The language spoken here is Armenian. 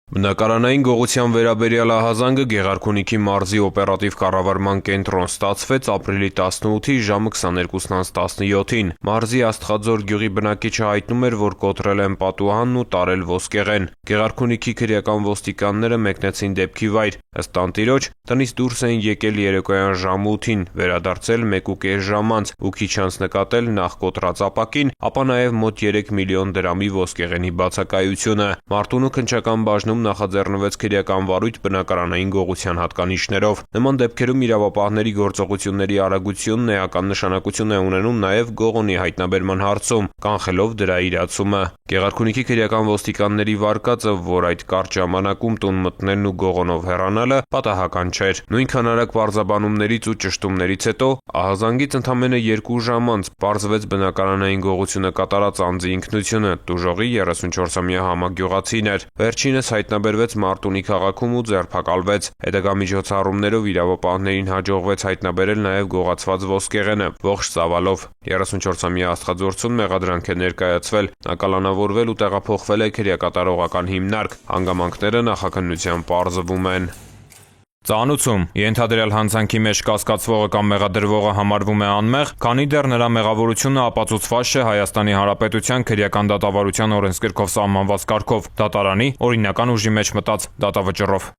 Բնակարանային գողության վերաբերյալ ահազանգը Գեղարքունիքի մարզի օպերատիվ կառավարման կենտրոն ստացվեց ապրիլի 18-ի ժամը 22:17-ին։ Մարզի Աստղաձոր գյուղի բնակիչը հայտնում էր, որ կոտրել են պատուհանն ու տարել ոսկեղեն։ Գեղարքունիքի քրեական ոստիկանները մեկնեցին դեպքի վայր։ Ըստ տանտիրոջ, տնից դուրս էին եկել երեկոյան ժամը 8-ին, վերադարձել 1.5 ժամ անց ու քիչ անց նկատել նախ կոտրած ապակին, ապա նաև մոտ 3 միլիոն դրամի ոսկեղենի բացակայությունը։ Մարտունու քննչական բաժնում նախաձեռնվեց քրեական վարույթ բնակարանային գողության հատկանիշներով։ Նման դեպքերում իրավապահների գործողությունների արագությունն էական նշանակություն է ունենում նաև գողոնի հայտնաբերման հարցում, կանխելով դրա իրացումը։ Գեղարքունիքի քրեական ոստիկանների վարկածը, որ այդ կարճ ժամանակում տուն մտնելն ու գողոնով հեռանալը պատահական չէր։ Նույնքան արագ պարզաբանումներից ու ճշտումներից հետո ահազանգից ընդամենը 2 ժամ անց պարզվեց բնակարանային գողությունը կատարած անձի ինքնությունը՝ տուժողի 34-ամյա համագյուղացին էր։ Վերջինս հայտնաբերվեց Մարտունի քաղաքում ու ձերբակալվեց։ Հետագա միջոցառումներով իրավապահներին հաջողվեց հայտնաբերել նաև գողացված ոսկեղենը ողջ ծավալով։ 34-ամյա աստղաձորցուն մեղադրանք է ներկայացվել, նա կալանավորվել ու տեղափոխվել է քրեակատարողական հիմնարկ։ Հանգամանքները նախաքննության պարզվում են։ Ծանուցում ենթադրյալ հանցանքի մեջ կասկածվողը կամ մեղադրվողը համարվում է անմեղ, քանի դեռ նրա մեղավորությունը ապացուցված չէ Հայաստանի Հանրապետության քրեական դատավարության օրենսգրքով սահմանված կարգով՝ դատարանի օրինական ուժի մեջ մտած դատավճռով։